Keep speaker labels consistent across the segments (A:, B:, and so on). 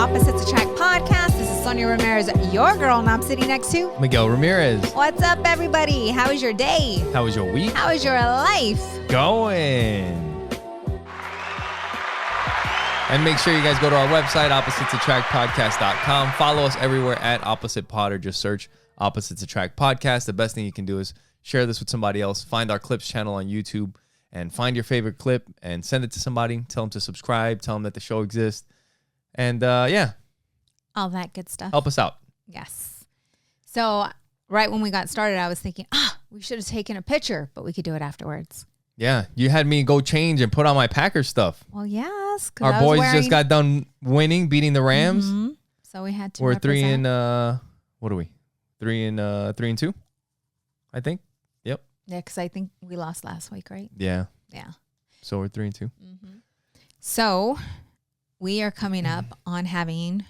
A: Opposites Attract podcast. This is Sonia Ramirez, your girl, and I'm sitting next to
B: Miguel Ramirez.
A: What's up, everybody? How was your day?
B: How was your week?
A: How was your life?
B: Going. And make sure you guys go to our website, oppositesattractpodcast.com. Follow us everywhere at Opposite Pod, or just search Opposites Attract Podcast. The best thing you can do is share this with somebody else. Find our clips channel on YouTube and find your favorite clip and send it to somebody. Tell them to subscribe. Tell them that the show exists. And yeah.
A: All that good stuff.
B: Help us out.
A: Yes. So right when we got started, I was thinking, we should have taken a picture, but we could do it afterwards.
B: Yeah. You had me go change and put on my Packers stuff.
A: Well, yes.
B: Our boys just got done winning, beating the Rams.
A: Mm-hmm. So we had to
B: We're
A: represent.
B: 3 what are we? 3-2, I think. Yep.
A: Yeah, because I think we lost last week, right?
B: Yeah.
A: Yeah.
B: So we're 3-2.
A: Mm-hmm. So we are coming up on having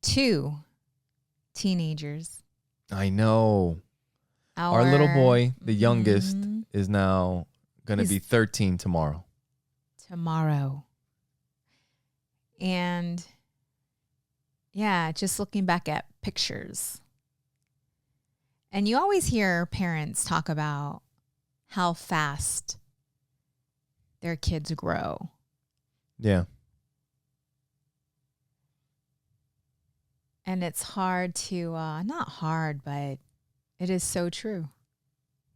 A: 2 teenagers.
B: I know. Our little boy, the youngest, is now going to be 13 tomorrow.
A: And yeah, just looking back at pictures. And you always hear parents talk about how fast their kids grow.
B: Yeah.
A: And it's hard to, not hard, but it is so true.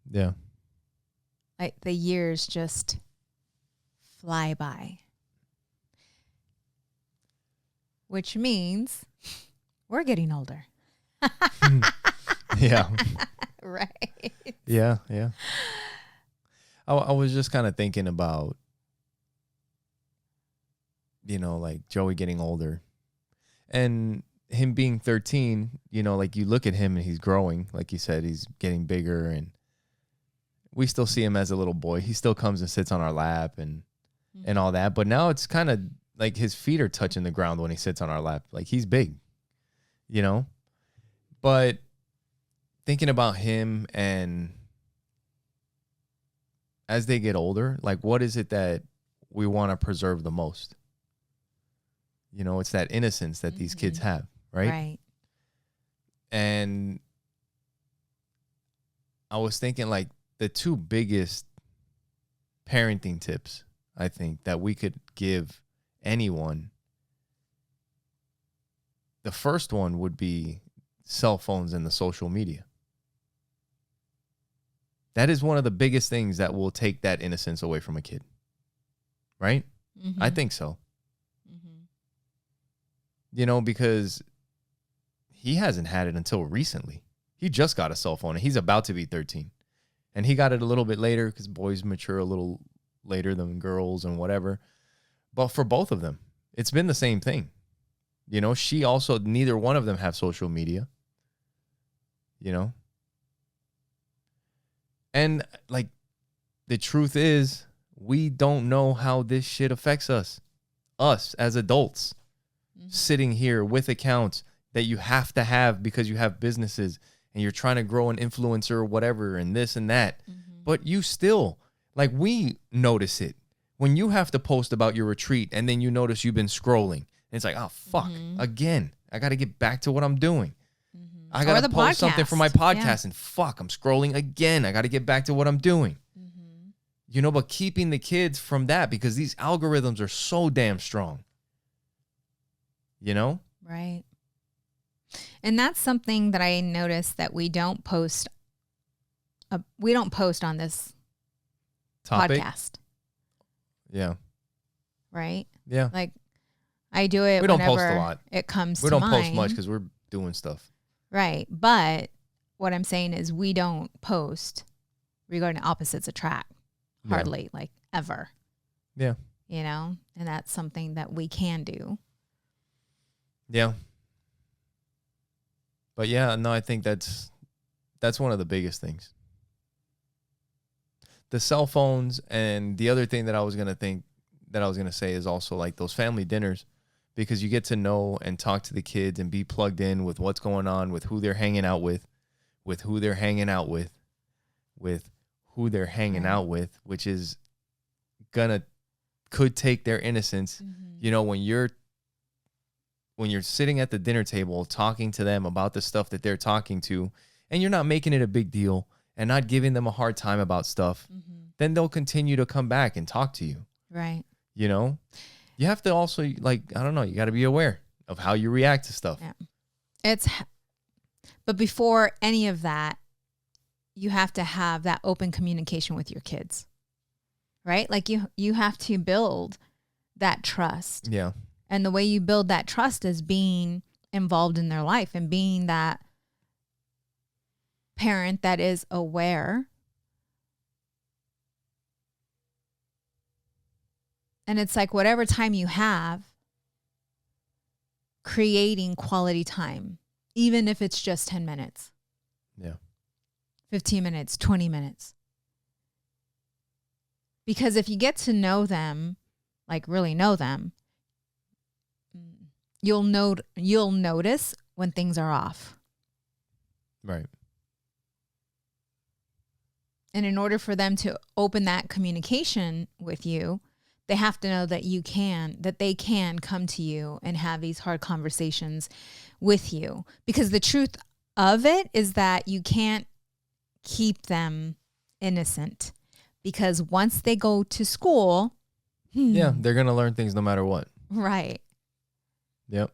B: Yeah.
A: Like the years just fly by. Which means we're getting older.
B: Yeah.
A: Right.
B: Yeah. Yeah. I was just kind of thinking about, like Joey getting older and him being 13, like you look at him and he's growing. Like you said, he's getting bigger, and we still see him as a little boy. He still comes and sits on our lap and all that. But now it's kind of like his feet are touching the ground when he sits on our lap. Like he's big, But thinking about him, and as they get older, like what is it that we want to preserve the most? It's that innocence that these kids have, right?
A: Right.
B: And I was thinking like the 2 biggest parenting tips, I think, that we could give anyone. The first one would be cell phones and the social media. That is one of the biggest things that will take that innocence away from a kid. Right?
A: Mm-hmm.
B: I think so. Because he hasn't had it until recently. He just got a cell phone, and he's about to be 13. And he got it a little bit later because boys mature a little later than girls and whatever. But for both of them, it's been the same thing. She also, neither one of them have social media. And like the truth is, we don't know how this shit affects us as adults. Sitting here with accounts that you have to have because you have businesses and you're trying to grow an influencer or whatever and this and that. But you still, like, we notice it when you have to post about your retreat and then you notice you've been scrolling. And it's like, oh, fuck, again, I got to get back to what I'm doing. I got to post something for my podcast and fuck, I'm scrolling again. I got to get back to what I'm doing. But keeping the kids from that, because these algorithms are so damn strong.
A: Right. And that's something that I noticed that we don't post. We don't post on this
B: topic.
A: Podcast.
B: Yeah.
A: Right.
B: Yeah.
A: Like I do it.
B: We don't post a lot.
A: It comes.
B: We
A: to
B: don't
A: mind.
B: post much because we're doing stuff.
A: Right. But what I'm saying is we don't post regarding opposites attract hardly, like ever.
B: Yeah.
A: And that's something that we can do.
B: Yeah. But yeah, no, I think that's one of the biggest things. The cell phones, and the other thing that I was going to say is also like those family dinners, because you get to know and talk to the kids and be plugged in with what's going on, with who they're hanging out with who they're hanging out with who they're hanging out with, which is could take their innocence. When you're when you're sitting at the dinner table talking to them about the stuff that they're talking to, and you're not making it a big deal and not giving them a hard time about stuff, then they'll continue to come back and talk to you.
A: Right.
B: You know, you have to also, like, I don't know, you got to be aware of how you react to stuff.
A: Yeah. But before any of that, you have to have that open communication with your kids, right? Like you have to build that trust.
B: Yeah.
A: And the way you build that trust is being involved in their life and being that parent that is aware. And it's like whatever time you have, creating quality time, even if it's just 10 minutes.
B: Yeah.
A: 15 minutes, 20 minutes. Because if you get to know them, like really know them, you'll notice when things are off.
B: Right.
A: And in order for them to open that communication with you, they have to know that they can come to you and have these hard conversations with you. Because the truth of it is that you can't keep them innocent. Because once they go to school,
B: yeah, they're going to learn things no matter what.
A: Right.
B: Yep.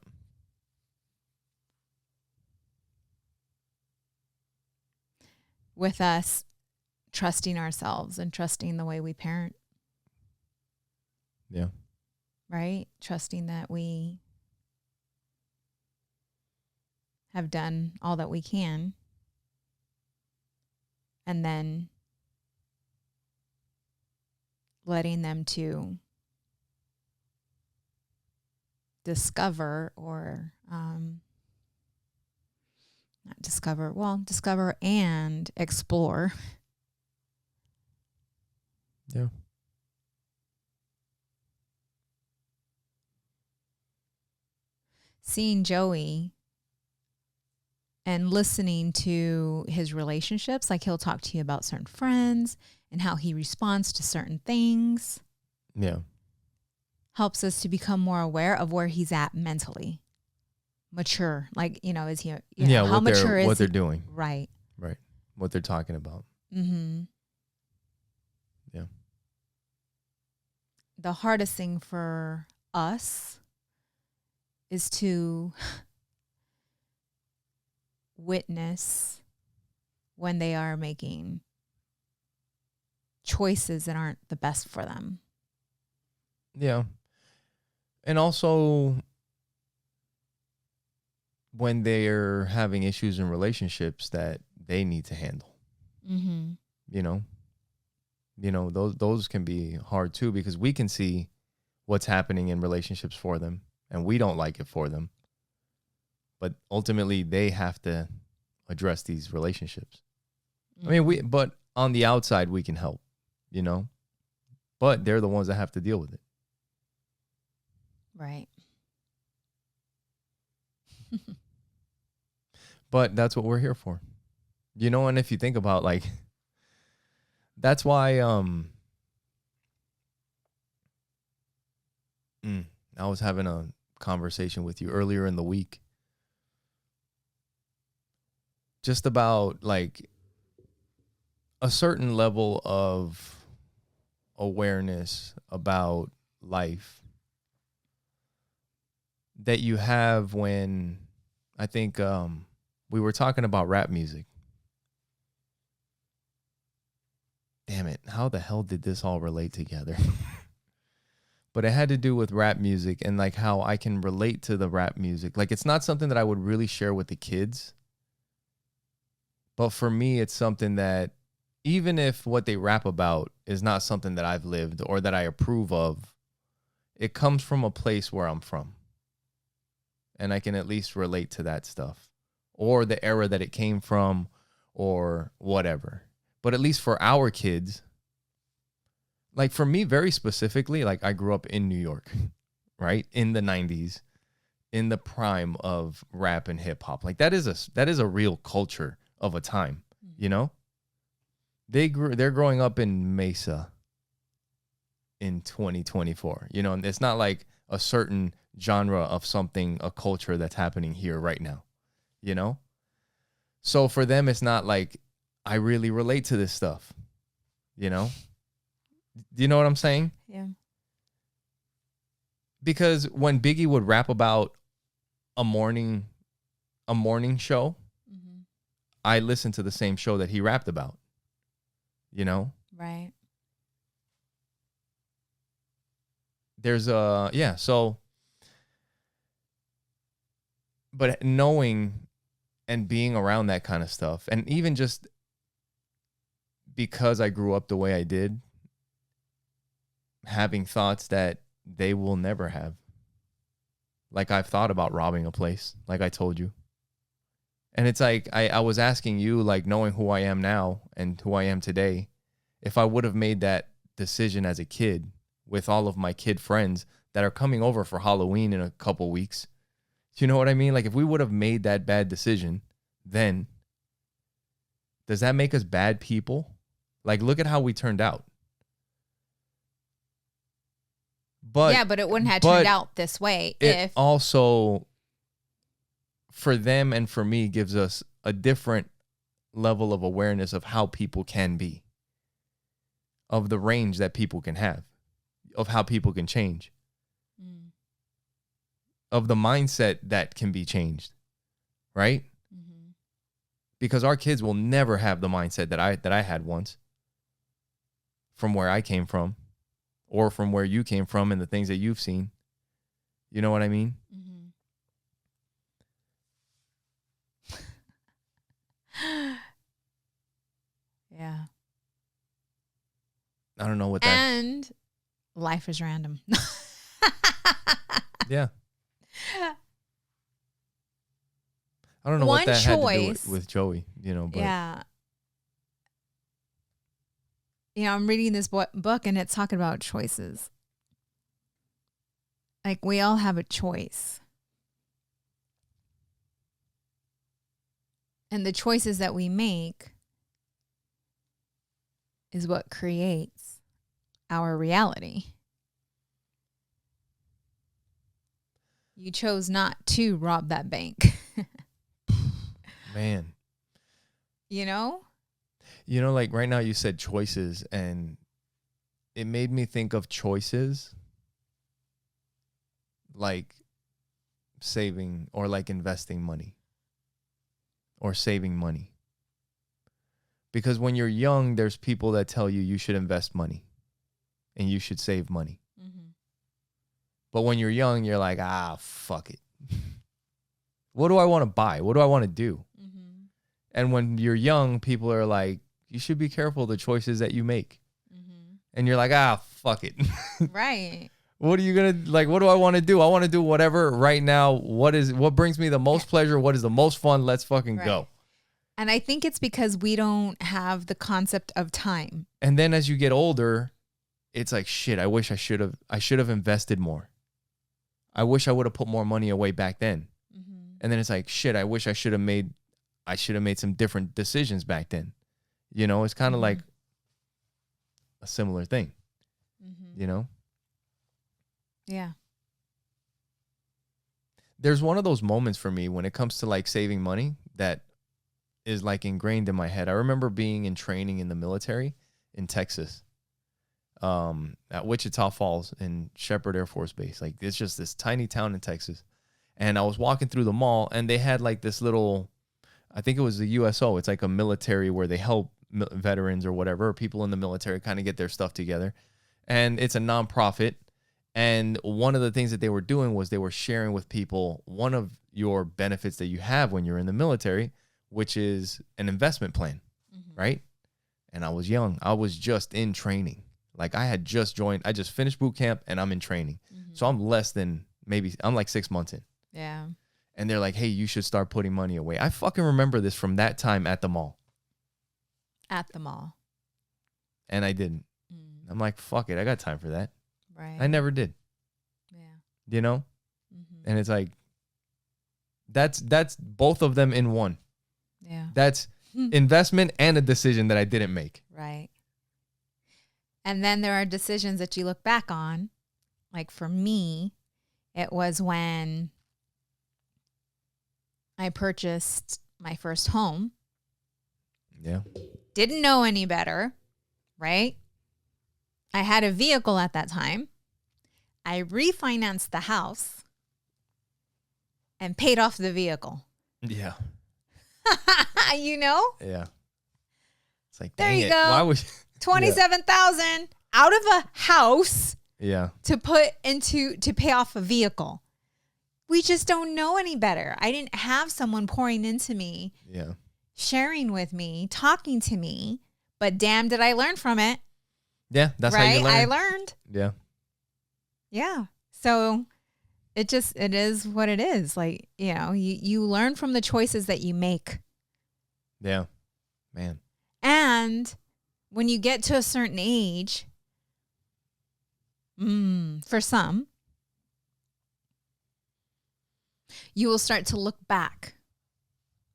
A: With us trusting ourselves and trusting the way we parent.
B: Yeah.
A: Right? Trusting that we have done all that we can. And then letting them to discover or discover and explore.
B: Yeah.
A: Seeing Joey and listening to his relationships, like he'll talk to you about certain friends and how he responds to certain things.
B: Yeah.
A: Helps us to become more aware of where he's at mentally. Mature. Like, is he, how mature is
B: what they're doing.
A: Right.
B: Right. What they're talking about.
A: Mm-hmm.
B: Yeah.
A: The hardest thing for us is to witness when they are making choices that aren't the best for them.
B: Yeah. And also when they're having issues in relationships that they need to handle.
A: Mm-hmm.
B: Those can be hard too, because we can see what's happening in relationships for them and we don't like it for them. But ultimately they have to address these relationships. Mm-hmm. I mean, but on the outside we can help, but they're the ones that have to deal with it.
A: Right.
B: But that's what we're here for. And if you think about, like, that's why I was having a conversation with you earlier in the week just about, like, a certain level of awareness about life that you have when, I think we were talking about rap music. Damn it, how the hell did this all relate together? But it had to do with rap music and, like, how I can relate to the rap music. Like, it's not something that I would really share with the kids. But for me, it's something that, even if what they rap about is not something that I've lived or that I approve of, it comes from a place where I'm from. And I can at least relate to that stuff, or the era that it came from, or whatever. But at least for our kids, like for me very specifically, like I grew up in New York, right? In the 90s, in the prime of rap and hip hop. Like that is a real culture of a time, They're growing up in Mesa in 2024. You know, and it's not like a certain genre of something, a culture that's happening here right now, you know? So for them, it's not like I really relate to this stuff, you know? Do you know what I'm saying?
A: Yeah.
B: Because when Biggie would rap about a morning show, I listened to the same show that he rapped about, you know?
A: Right.
B: There's so, but knowing and being around that kind of stuff, and even just because I grew up the way I did, having thoughts that they will never have. Like I've thought about robbing a place, like I told you. And it's like, I was asking you, like knowing who I am now and who I am today, if I would have made that decision as a kid with all of my kid friends that are coming over for Halloween in a couple weeks. Do you know what I mean? Like if we would have made that bad decision, then does that make us bad people? Like look at how we turned out. But
A: it wouldn't have turned out this way
B: it also, for them and for me, gives us a different level of awareness of how people can be, of the range that people can have, of how people can change, of the mindset that can be changed, right? Mm-hmm. Because our kids will never have the mindset that I had once, from where I came from, or from where you came from and the things that you've seen. You know what I mean?
A: Mm-hmm. Yeah.
B: I don't know what that...
A: And life is random.
B: Yeah. I don't know what that had to do with Joey, you know, but...
A: Yeah. You know, I'm reading this book and it's talking about choices. Like we all have a choice. And the choices that we make is what creates our reality. You chose not to rob that bank.
B: Man.
A: You know?
B: You know, like right now you said choices, and it made me think of choices like saving or like investing money or saving money. Because when you're young, there's people that tell you should invest money and you should save money. Mm-hmm. But when you're young, you're like, fuck it. What do I want to buy? What do I want to do? Mm-hmm. And when you're young, people are like, you should be careful of the choices that you make. Mm-hmm. And you're like, fuck it.
A: Right.
B: What are you going to, like, what do I want to do? I want to do whatever right now. What brings me the most pleasure? What is the most fun? Let's fucking go.
A: And I think it's because we don't have the concept of time.
B: And then as you get older, it's like, shit, I wish I should have invested more. I wish I would have put more money away back then. Mm-hmm. And then it's like, shit, I wish I should have made some different decisions back then. You know, it's kind of like a similar thing, you know?
A: Yeah.
B: There's one of those moments for me when it comes to like saving money that is like ingrained in my head. I remember being in training in the military in Texas, at Wichita Falls in Shepherd Air Force Base. Like it's just this tiny town in Texas. And I was walking through the mall and they had like this little, I think it was the USO. It's like a military where they help veterans or whatever, or people in the military kind of get their stuff together. And it's a nonprofit. And one of the things that they were doing was they were sharing with people one of your benefits that you have when you're in the military, which is an investment plan, right? And I was young. I was just in training. Like I had just joined. I just finished boot camp and I'm in training. So I'm I'm like 6 months in.
A: Yeah.
B: And they're like, hey, you should start putting money away. I fucking remember this from that time at the mall.
A: At the mall.
B: And I didn't. I'm like, fuck it. I got time for that.
A: Right.
B: I never did.
A: Yeah.
B: You know? And it's like, that's both of them in one.
A: Yeah.
B: That's investment and a decision that I didn't make.
A: Right. And then there are decisions that you look back on. Like for me, it was when I purchased my first home.
B: Yeah.
A: Didn't know any better, right? I had a vehicle at that time. I refinanced the house and paid off the vehicle.
B: Yeah.
A: You know?
B: Yeah. It's like,
A: There
B: dang
A: you
B: it.
A: go.
B: Why would
A: $27,000 out of a house
B: Yeah.
A: to pay off a vehicle. We just don't know any better. I didn't have someone pouring into me,
B: Yeah.
A: sharing with me, talking to me, but damn, did I learn from it.
B: Yeah. That's
A: right?
B: how you learn.
A: I learned.
B: Yeah.
A: Yeah. So it is what it is. Like, you learn from the choices that you make.
B: Yeah. Man.
A: And when you get to a certain age, for some, you will start to look back.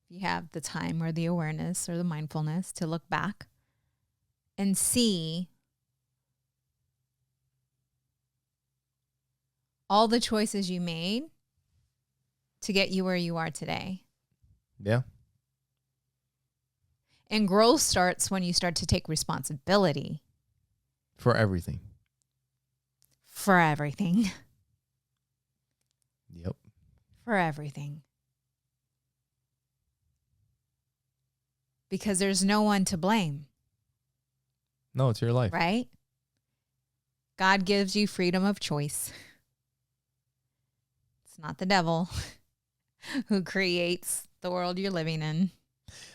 A: You have the time or the awareness or the mindfulness to look back and see all the choices you made to get you where you are today.
B: Yeah.
A: And growth starts when you start to take responsibility
B: For everything.
A: for everything.
B: Yep.
A: For everything. Because there's no one to blame,
B: No, it's your life.
A: right? God gives you freedom of choice. It's not the devil who creates the world you're living in.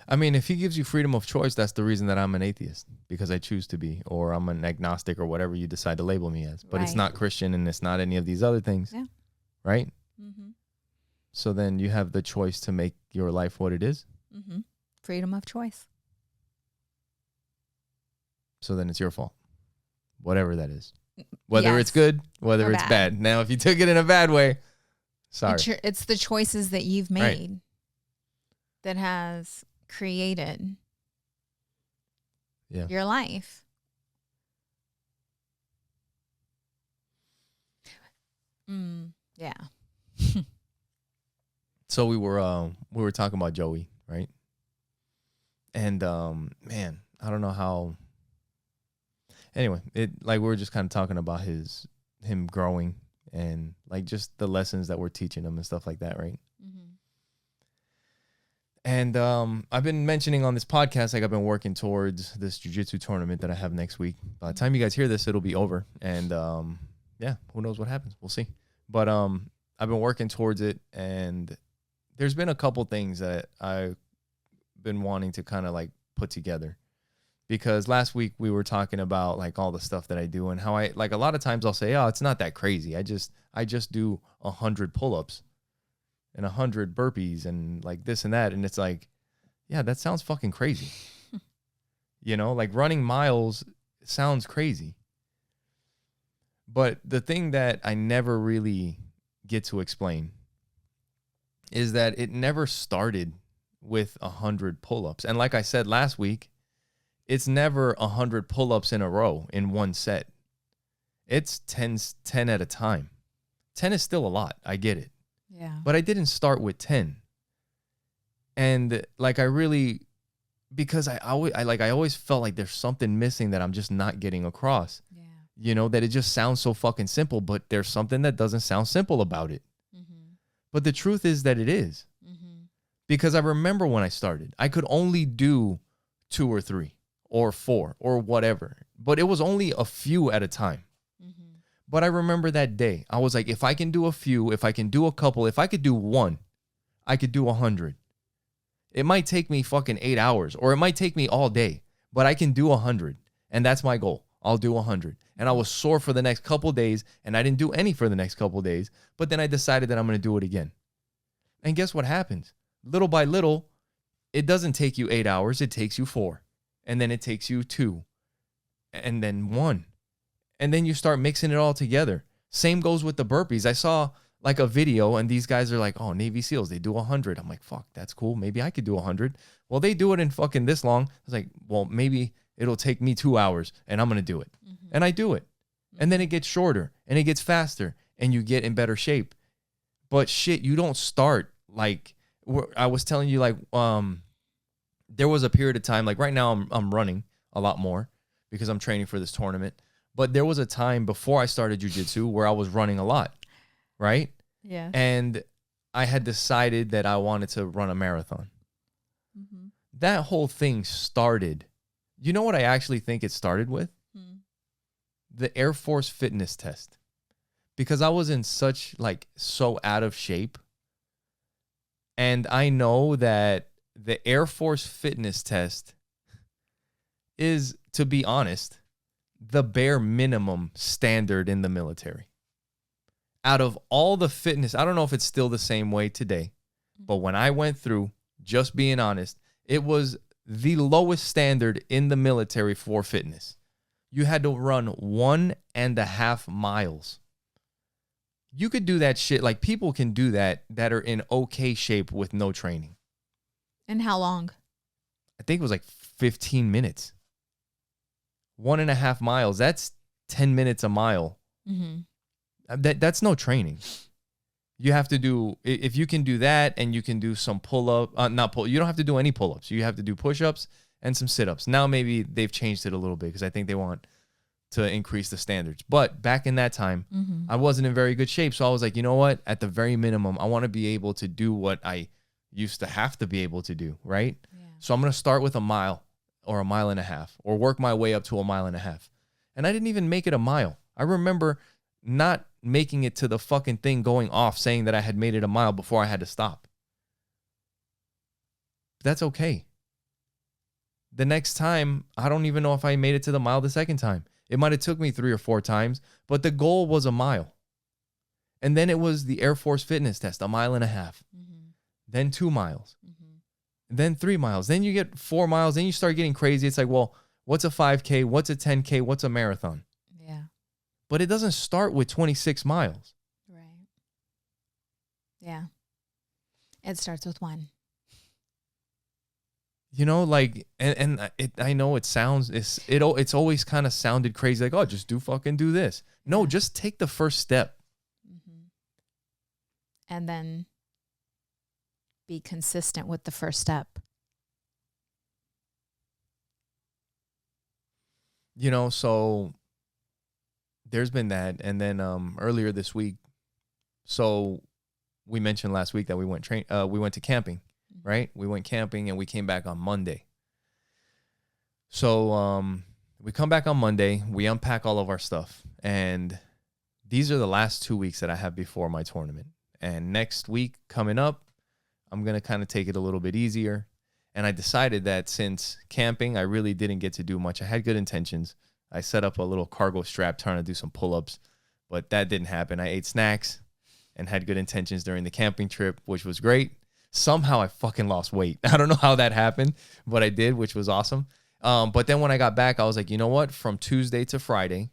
B: I mean, if he gives you freedom of choice, that's the reason that I'm an atheist, because I choose to be, or I'm an agnostic, or whatever you decide to label me as. But it's
A: Right.
B: not Christian, and it's not any of these other things.
A: Yeah.
B: Right?
A: Mm-hmm.
B: So then you have the choice to make your life what it is.
A: Mm-hmm. Freedom of choice.
B: So then it's your fault. Whatever that is. Whether
A: Yes.
B: it's good, whether
A: Or
B: it's
A: bad.
B: bad. Now, if you took it in a bad way, sorry.
A: It's the choices that you've made that has created
B: Yeah.
A: your life. Yeah.
B: So we were talking about Joey, right? And man, I don't know how. Anyway, we were just kind of talking about him growing and like just the lessons that we're teaching him and stuff like that, right?
A: Mm-hmm.
B: And I've been mentioning on this podcast, like I've been working towards this jiu-jitsu tournament that I have next week. By the time you guys hear this, it'll be over. And yeah, who knows what happens? We'll see. But I've been working towards it, and there's been a couple things that I've been wanting to kind of like put together. Because last week we were talking about like all the stuff that I do and how I like a lot of times I'll say, oh, it's not that crazy. I just do 100 pull-ups and 100 burpees and like this and that. And it's like, yeah, that sounds fucking crazy. Like running miles sounds crazy. But the thing that I never really get to explain is that it never started with 100 pull-ups. And like I said last week, it's never 100 pull-ups in a row in one set. It's 10 at a time. 10 is still a lot. I get it.
A: Yeah.
B: But I didn't start with 10. And like because I always felt like there's something missing that I'm just not getting across.
A: Yeah.
B: That it just sounds so fucking simple, but there's something that doesn't sound simple about it.
A: Mm-hmm.
B: But the truth is that it is.
A: Mm-hmm.
B: Because I remember when I started, I could only do 2 or 3 or 4 or whatever, but it was only a few at a time.
A: Mm-hmm.
B: But I remember that day, I was like, if I can do a few, if I can do a couple, if I could do 1, I could do 100. It might take me fucking 8 hours, or it might take me all day, but I can do 100. And that's my goal. I'll do 100. And I was sore for the next couple days, and I didn't do any for the next couple days, but then I decided that I'm going to do it again. And guess what happens? Little by little, it doesn't take you 8 hours, it takes you 4. And then it takes you 2. And then 1. And then you start mixing it all together. Same goes with the burpees. I saw like a video, and these guys are like, oh, Navy SEALs, they do 100. I'm like, fuck, that's cool. Maybe I could do 100. Well, they do it in fucking this long. I was like, well, maybe it'll take me 2 hours, and I'm going to do it.
A: Mm-hmm.
B: And I do it. And then it gets shorter and it gets faster and you get in better shape. But shit, you don't start like I was telling you, like, there was a period of time, like right now I'm running a lot more because I'm training for this tournament. But there was a time before I started jiu-jitsu where I was running a lot, right?
A: Yeah.
B: And I had decided that I wanted to run a marathon. Mm-hmm. That whole thing started. You know what I actually think it started with? The Air Force fitness test. Because I was in so out of shape. And I know that the Air Force fitness test is, to be honest, the bare minimum standard in the military. Out of all the fitness, I don't know if it's still the same way today, but when I went through, just being honest, it was the lowest standard in the military for fitness. You had to run 1.5 miles. You could do that shit. Like, people can do that are in okay shape with no training.
A: And how long?
B: I think it was like 15 minutes. 1.5 miles. That's 10 minutes a mile. Mm-hmm. That's no training. You have to do, if you can do that and you can do some pull-up, you don't have to do any pull-ups. You have to do push-ups and some sit-ups. Now maybe they've changed it a little bit because I think they want to increase the standards. But back in that time, I wasn't in very good shape. So I was like, you know what? At the very minimum, I want to be able to do what I used to have to be able to do, right? Yeah. So I'm going to start with a mile or 1.5 miles or work my way up to 1.5 miles. And I didn't even make it a mile. I remember not making it to the fucking thing going off saying that I had made it a mile before I had to stop. That's okay. The next time, I don't even know if I made it to the mile the second time. It might have took me 3 or 4 times, but the goal was a mile. And then it was the Air Force fitness test, 1.5 miles. Mm-hmm. Then 2 miles. Mm-hmm. Then 3 miles. Then you get 4 miles. Then you start getting crazy. It's like, well, what's a 5K? What's a 10K? What's a marathon?
A: Yeah.
B: But it doesn't start with 26 miles.
A: Right. Yeah. It starts with 1.
B: You know, like, I know it sounds, it's always kind of sounded crazy, like, oh, just do this. No, just take the first step.
A: Mm-hmm. And then be consistent with the first step.
B: You know, so there's been that. And then earlier this week, so we mentioned last week that we went to camping. Right? We went camping and we came back on Monday. So we come back on Monday, we unpack all of our stuff. And these are the last 2 weeks that I have before my tournament. And next week coming up, I'm going to kind of take it a little bit easier. And I decided that since camping, I really didn't get to do much. I had good intentions. I set up a little cargo strap trying to do some pull-ups, but that didn't happen. I ate snacks and had good intentions during the camping trip, which was great. Somehow I fucking lost weight. I don't know how that happened, but I did, which was awesome. But then when I got back, I was like, you know what? From Tuesday to Friday,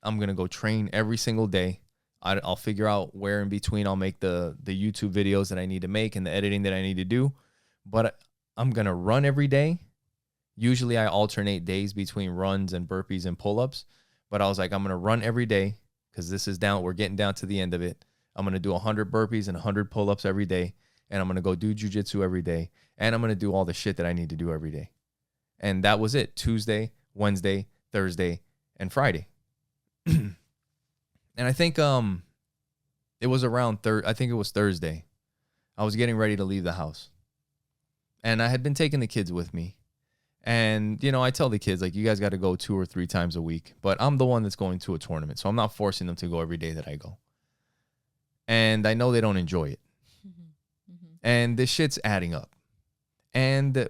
B: I'm going to go train every single day. I'll figure out where in between I'll make the YouTube videos that I need to make and the editing that I need to do. But I'm going to run every day. Usually I alternate days between runs and burpees and pull-ups. But I was like, I'm going to run every day because we're getting down to the end of it. I'm going to do 100 burpees and 100 pull-ups every day. And I'm going to go do jiu-jitsu every day. And I'm going to do all the shit that I need to do every day. And that was it. Tuesday, Wednesday, Thursday, and Friday. And I think it was around I think it was Thursday. I was getting ready to leave the house. And I had been taking the kids with me. And, you know, I tell the kids, like, you guys got to go 2 or 3 times a week. But I'm the one that's going to a tournament. So I'm not forcing them to go every day that I go. And I know they don't enjoy it. And this shit's adding up. And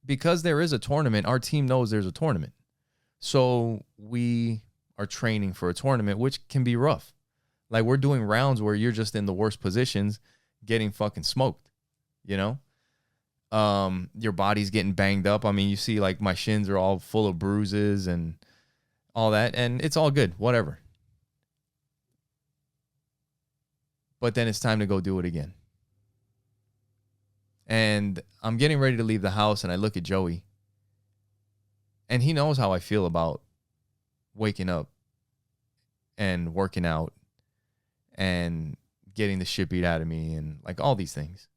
B: because there is a tournament, our team knows there's a tournament. So we are training for a tournament, which can be rough. Like, we're doing rounds where you're just in the worst positions getting fucking smoked, you know? Your body's getting banged up. I mean, you see, like, my shins are all full of bruises and all that. And it's all good, whatever. But then it's time to go do it again. And I'm getting ready to leave the house, and I look at Joey. And he knows how I feel about waking up and working out and getting the shit beat out of me and like all these things.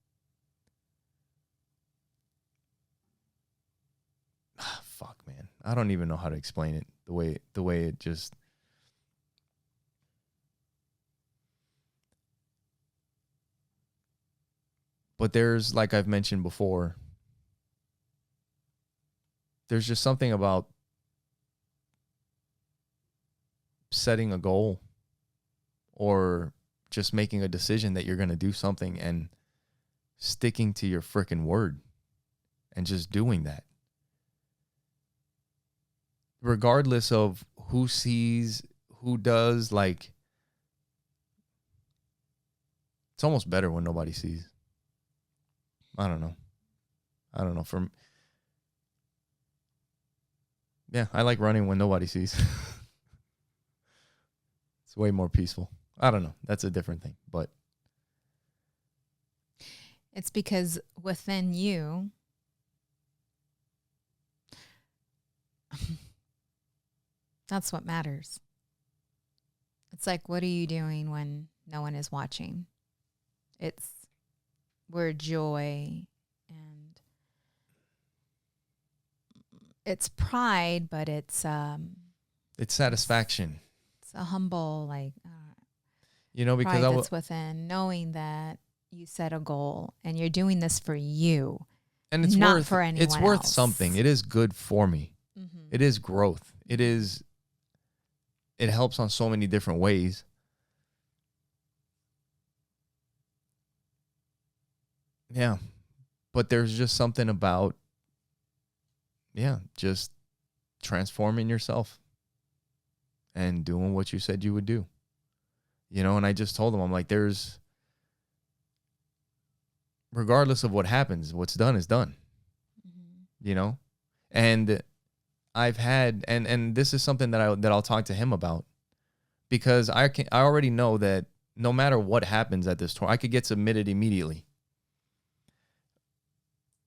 B: Fuck, man. I don't even know how to explain it the way it just. But there's, like I've mentioned before, there's just something about setting a goal or just making a decision that you're going to do something and sticking to your freaking word and just doing that. Regardless of who sees, who does, like, it's almost better when nobody sees. I don't know. Yeah, I like running when nobody sees. It's way more peaceful. I don't know. That's a different thing, but
A: it's because within you, that's what matters. It's like, what are you doing when no one is watching? It's where joy and it's pride, but it's
B: satisfaction.
A: It's a humble, like,
B: because
A: pride that's within knowing that you set a goal and you're doing this for you,
B: and it's
A: not for anyone else.
B: It's worth something. It is good for me. Mm-hmm. It is growth. It helps on so many different ways. Yeah. But there's just something about, just transforming yourself and doing what you said you would do. And I just told him, I'm like, regardless of what happens, what's done is done. Mm-hmm. And I've had, and this is something that I'll talk to him about, because I already know that no matter what happens at this tour, I could get submitted immediately.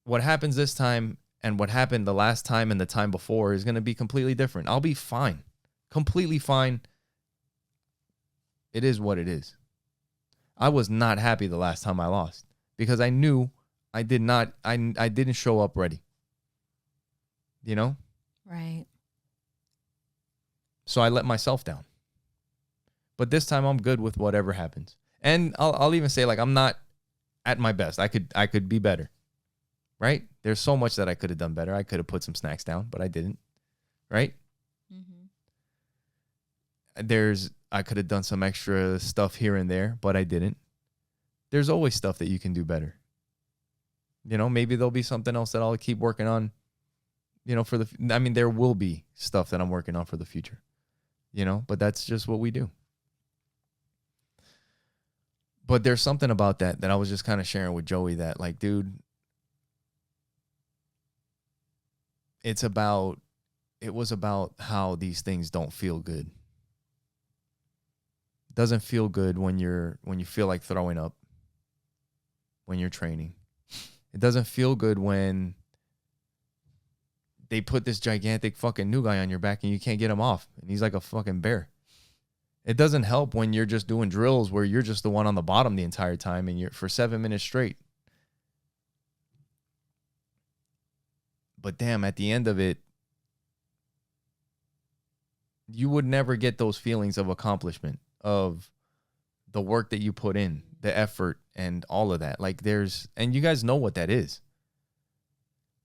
B: What happens this time and what happened the last time and the time before is going to be completely different. I'll be fine. Completely fine. It is what it is. I was not happy the last time I lost because I knew I didn't show up ready.
A: Right.
B: So I let myself down. But this time I'm good with whatever happens. And I'll even say, like, I'm not at my best. I could be better. Right? There's so much that I could have done better. I could have put some snacks down, but I didn't. Right? Mm-hmm. I could have done some extra stuff here and there, but I didn't. There's always stuff that you can do better. Maybe there'll be something else that I'll keep working on. There will be stuff that I'm working on for the future. But that's just what we do. But there's something about that I was just kind of sharing with Joey that, like, dude, it was about how these things don't feel good. It doesn't feel good when you feel like throwing up when you're training. It doesn't feel good when they put this gigantic fucking new guy on your back and you can't get him off and he's like a fucking bear. It doesn't help when you're just doing drills where you're just the one on the bottom the entire time and you're for 7 minutes straight. But damn, at the end of it, you would never get those feelings of accomplishment, of the work that you put in, the effort and all of that. Like and you guys know what that is.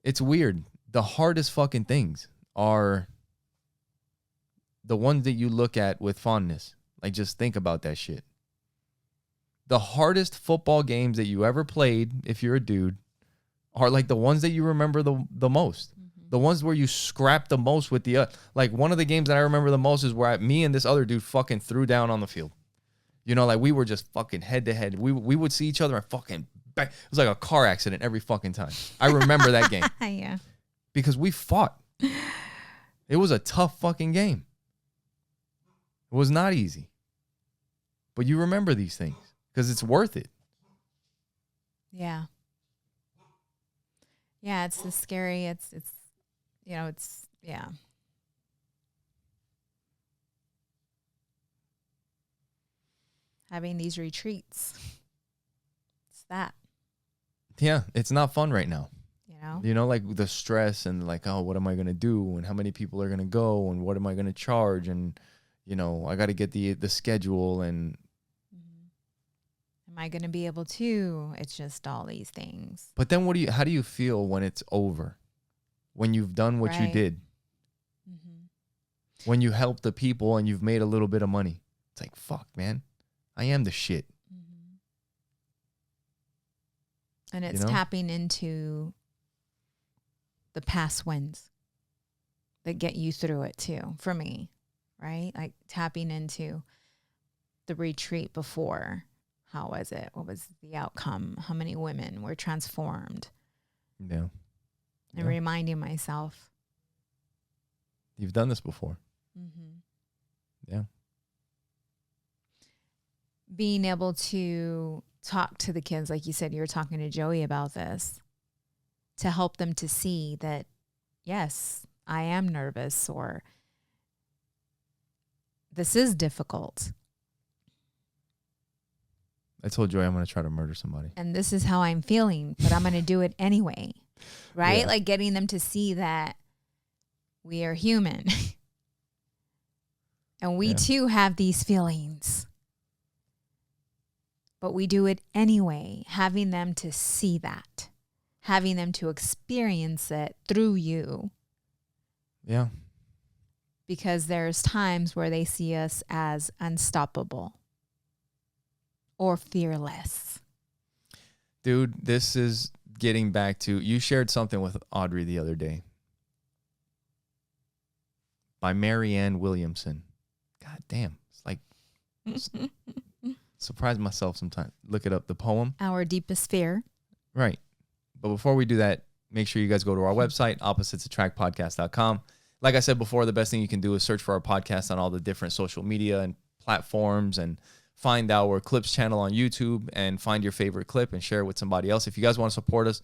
B: It's weird. The hardest fucking things are the ones that you look at with fondness. Like, just think about that shit. The hardest football games that you ever played, if you're a dude, are like the ones that you remember the most. Mm-hmm. The ones where you scrap the most with the like one of the games that I remember the most is where me and this other dude fucking threw down on the field. Like we were just fucking head to head. We would see each other and fucking bang. It was like a car accident every fucking time. I remember that game.
A: Yeah.
B: Because we fought. It was a tough fucking game. It was not easy. But you remember these things because it's worth it. Yeah.
A: Yeah, it's the scary. It's Yeah. Having these retreats. It's that.
B: Yeah, it's not fun right now.
A: You know?
B: Like the stress and like, oh, what am I going to do? And how many people are going to go? And what am I going to charge? And, I got to get the schedule. And
A: am I going to be able to? It's just all these things.
B: But then how do you feel when it's over? When you've done what you did? When you help the people and you've made a little bit of money? It's like, fuck, man. I am the shit.
A: And it's tapping into the past wins that get you through it too, for me, right? Like tapping into the retreat before. How was it? What was the outcome? How many women were transformed?
B: Yeah.
A: And reminding myself.
B: You've done this before. Yeah.
A: Being able to talk to the kids, like you said, you were talking to Joey about this, to help them to see that, yes, I am nervous, or this is difficult.
B: I told Joey I'm going to try to murder somebody.
A: And this is how I'm feeling, but I'm going to do it anyway. Right? Yeah. Like getting them to see that we are human. And we too have these feelings. But we do it anyway, having them to see that, having them to experience it through you.
B: Yeah.
A: Because there's times where they see us as unstoppable or fearless.
B: Dude, this is getting back to, you shared something with Audrey the other day by Marianne Williamson. God damn. It's like, surprise myself sometimes. Look it up, the poem.
A: Our Deepest Fear.
B: Right. But before we do that, make sure you guys go to our website, oppositesattractpodcast.com. Like I said before, the best thing you can do is search for our podcast on all the different social media and platforms, and find our clips channel on YouTube and find your favorite clip and share it with somebody else. If you guys want to support us,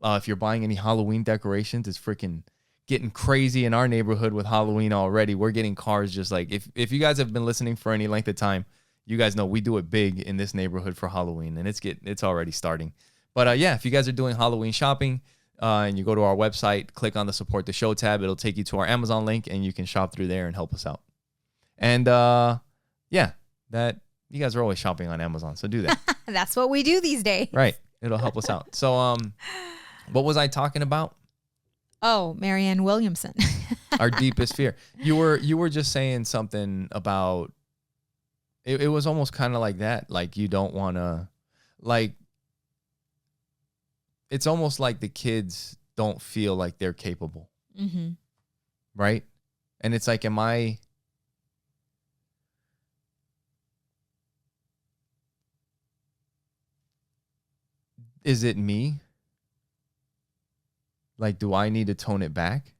B: if you're buying any Halloween decorations, it's freaking getting crazy in our neighborhood with Halloween already. We're getting cars just like, if you guys have been listening for any length of time, you guys know we do it big in this neighborhood for Halloween, and it's already starting. But yeah, if you guys are doing Halloween shopping, and you go to our website, click on the support the show tab, it'll take you to our Amazon link, and you can shop through there and help us out. And yeah, that you guys are always shopping on Amazon, so do that.
A: That's what we do these days.
B: Right. It'll help us out. So what was I talking about?
A: Oh, Marianne Williamson.
B: Our deepest fear. You were just saying something about it was almost kind of like that. Like you don't want to, like, it's almost like the kids don't feel like they're capable. Mm-hmm. Right? And it's like, is it me? Like, do I need to tone it back?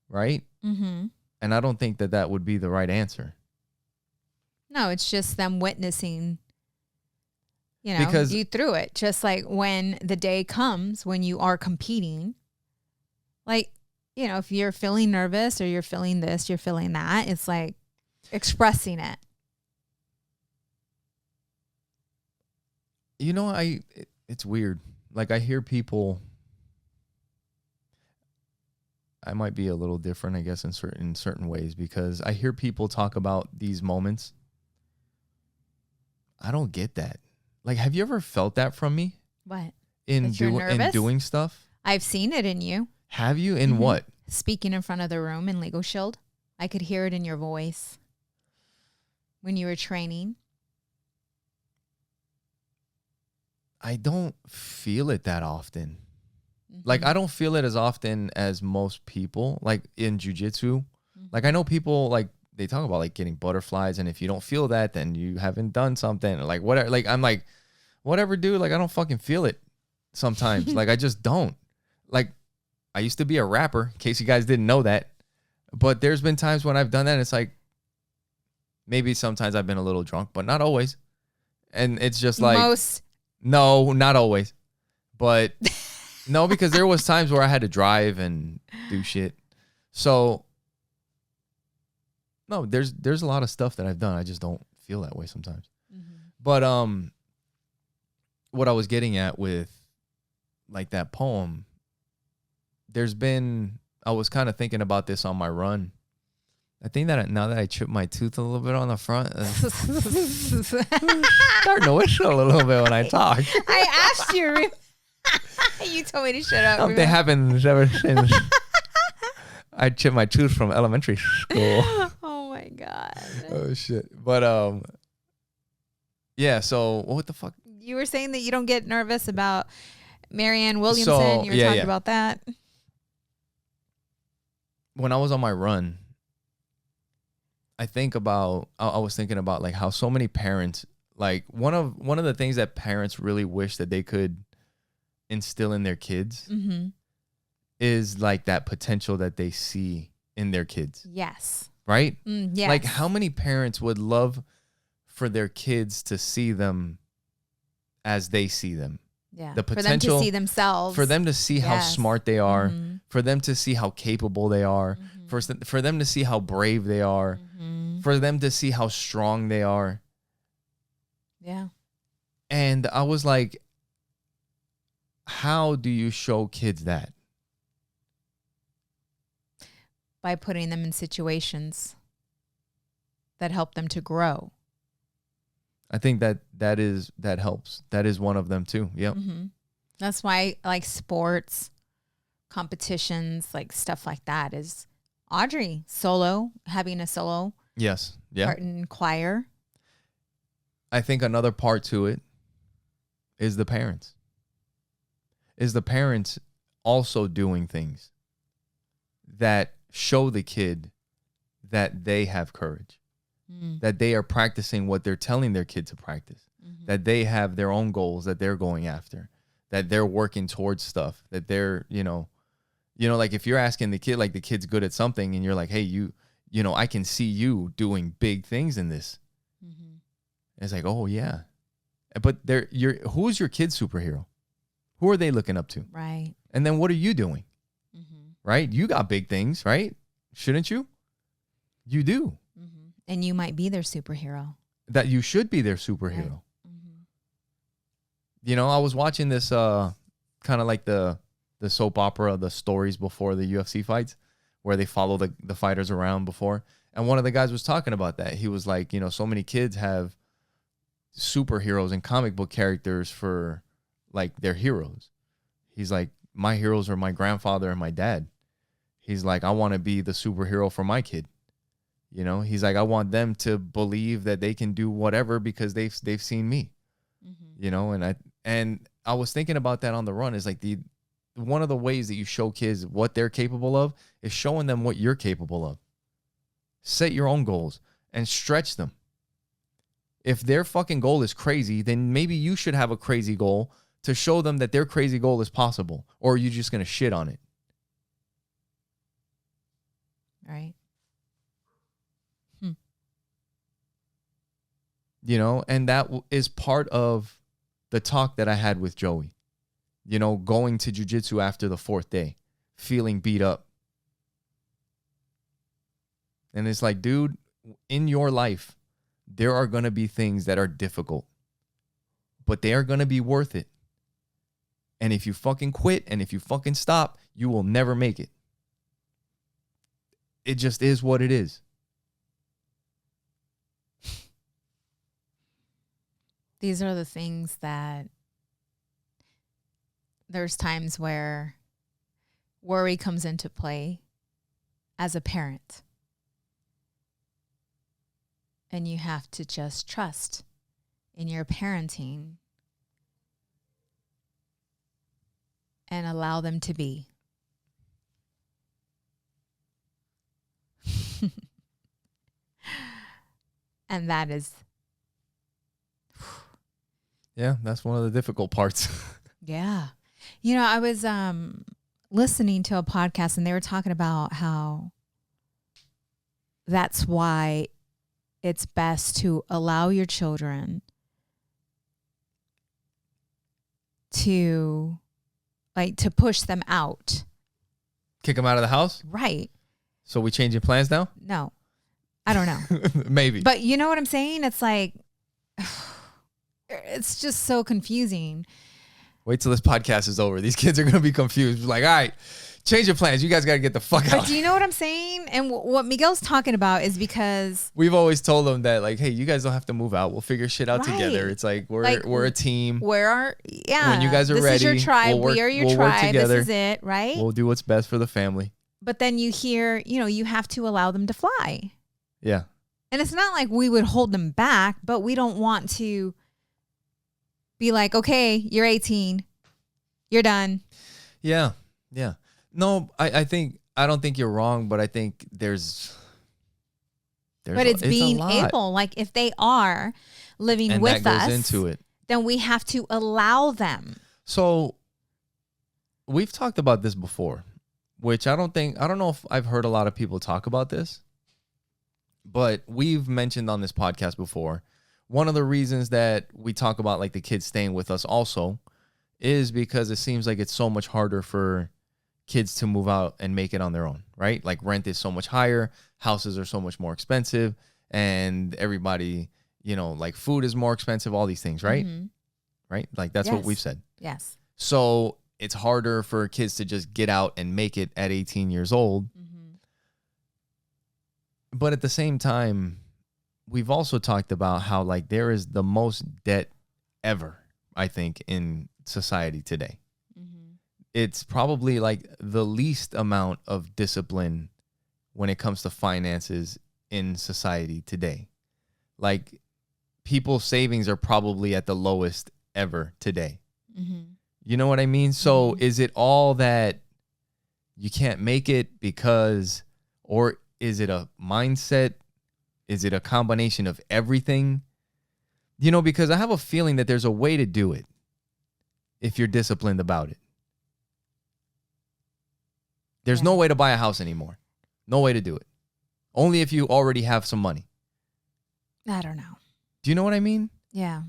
B: Right? Mm-hmm. And I don't think that would be the right answer.
A: No, it's just them witnessing, because you through it. Just like when the day comes when you are competing, like, if you're feeling nervous or you're feeling this, you're feeling that, it's like expressing it.
B: It's weird. Like I hear people, I might be a little different, I guess, in certain ways, because I hear people talk about these moments. I don't get that. Like, have you ever felt that from me?
A: What?
B: In doing stuff?
A: I've seen it in you.
B: Have you? In what?
A: Speaking in front of the room in Lego Shield. I could hear it in your voice when you were training.
B: I don't feel it that often. Mm-hmm. Like, I don't feel it as often as most people, like in jiu-jitsu. Mm-hmm. Like, I know people, like, they talk about, like, getting butterflies, and if you don't feel that, then you haven't done something. Like, whatever. Like, I'm like, whatever, dude. Like, I don't fucking feel it sometimes. Like, I just don't. Like, I used to be a rapper, in case you guys didn't know that. But there's been times when I've done that, and it's like, maybe sometimes I've been a little drunk, but not always. And it's just like...
A: Most...
B: No, not always. But No, because there was times where I had to drive and do shit. So no, there's a lot of stuff that I've done. I just don't feel that way sometimes. Mm-hmm. But what I was getting at with like that poem, I was kind of thinking about this on my run. I think that now that I chipped my tooth a little bit on the front, starting to whistle a little bit when I talk.
A: I asked you. You told me to shut up.
B: Something happens ever since I chipped my tooth from elementary school.
A: Oh my God.
B: Oh shit. But yeah. So what the fuck?
A: You were saying that you don't get nervous about Marianne Williamson. You were talking about that.
B: When I was on my run, I was thinking about like how so many parents, like one of the things that parents really wish that they could instill in their kids is like that potential that they see in their kids.
A: Yes.
B: Right?
A: Yes.
B: Like how many parents would love for their kids to see them as they see them?
A: Yeah.
B: The potential
A: for them to see themselves.
B: For them to see how smart they are, for them to see how capable they are, for them to see how brave they are, for them to see how strong they are.
A: Yeah.
B: And I was like, how do you show kids that?
A: By putting them in situations that help them to grow.
B: I think that helps. That is one of them too. Yep.
A: Mm-hmm. That's why like sports, competitions, like stuff like that is Audrey having a solo.
B: Yes. Yeah.
A: Part in choir.
B: I think another part to it is the parents. Is the parents also doing things that show the kid that they have courage, that they are practicing what they're telling their kid to practice, that they have their own goals that they're going after, that they're working towards stuff, that they're, like if you're asking the kid, like the kid's good at something and you're like, hey, you know, I can see you doing big things in this. It's like, oh yeah. But who's your kid's superhero? Who are they looking up to?
A: Right.
B: And then what are you doing? Right? You got big things, right? Shouldn't you? You do.
A: And you might be their superhero.
B: That you should be their superhero. Right. I was watching this kind of like the soap opera, the stories before the UFC fights, where they follow the fighters around before. And one of the guys was talking about that. He was like, so many kids have superheroes and comic book characters for like their heroes. He's like, my heroes are my grandfather and my dad. He's like, I want to be the superhero for my kid. He's like, I want them to believe that they can do whatever because they've seen me. And I was thinking about that on the run is like one of the ways that you show kids what they're capable of is showing them what you're capable of. Set your own goals and stretch them. If their fucking goal is crazy, then maybe you should have a crazy goal to show them that their crazy goal is possible, or are you just going to shit on it?
A: Right.
B: And that is part of the talk that I had with Joey. Going to jiu-jitsu after the 4th day, feeling beat up. And it's like, dude, in your life, there are going to be things that are difficult, but they are going to be worth it. And if you fucking quit and if you fucking stop, you will never make it. It just is what it is.
A: These are the things that there's times where worry comes into play as a parent. And you have to just trust in your parenting and allow them to be. And that is...
B: Yeah, that's one of the difficult parts.
A: Yeah. I was listening to a podcast and they were talking about how that's why it's best to allow your children to like to push them out.
B: Kick them out of the house?
A: Right.
B: So we changing plans now?
A: No, I don't know.
B: Maybe.
A: But you know what I'm saying? It's like, it's just so confusing.
B: Wait till this podcast is over. These kids are going to be confused. Like, all right, change your plans. You guys got to get the fuck out.
A: But do you know what I'm saying? And what Miguel's talking about is because
B: we've always told them that, like, hey, you guys don't have to move out. We'll figure shit out
A: Right.
B: together. It's like we're a team.
A: When
B: you guys are
A: this
B: ready,
A: is your tribe.
B: we'll
A: We are your
B: work
A: tribe.
B: together.
A: This is it, right?
B: We'll do what's best for the family.
A: But then you hear, you have to allow them to fly.
B: Yeah.
A: And it's not like we would hold them back, but we don't want to be like, okay, you're 18. You're done.
B: Yeah. Yeah. No, I don't think you're wrong, but I think there's
A: but it's being able, like if they are living
B: and
A: with
B: that
A: us,
B: goes into it.
A: Then we have to allow them.
B: So we've talked about this before, which I don't know if I've heard a lot of people talk about this, but we've mentioned on this podcast before. One of the reasons that we talk about like the kids staying with us also is because it seems like it's so much harder for kids to move out and make it on their own, right? Like rent is so much higher, houses are so much more expensive, and everybody, like food is more expensive, all these things, right?
A: Mm-hmm.
B: Right? Like that's what we've said.
A: Yes.
B: So it's harder for kids to just get out and make it at 18 years old.
A: Mm-hmm.
B: But at the same time, we've also talked about how like there is the most debt ever, I think, in society today. Mm-hmm. It's probably like the least amount of discipline when it comes to finances in society today. Like people's savings are probably at the lowest ever today. Mm-hmm. You know what I mean? So mm-hmm. Is it all that you can't make it because, or is it a mindset? Is it a combination of everything? Because I have a feeling that there's a way to do it if you're disciplined about it. There's no way to buy a house anymore. No way to do it. Only if you already have some money.
A: I don't know.
B: Do you know what I mean?
A: Yeah.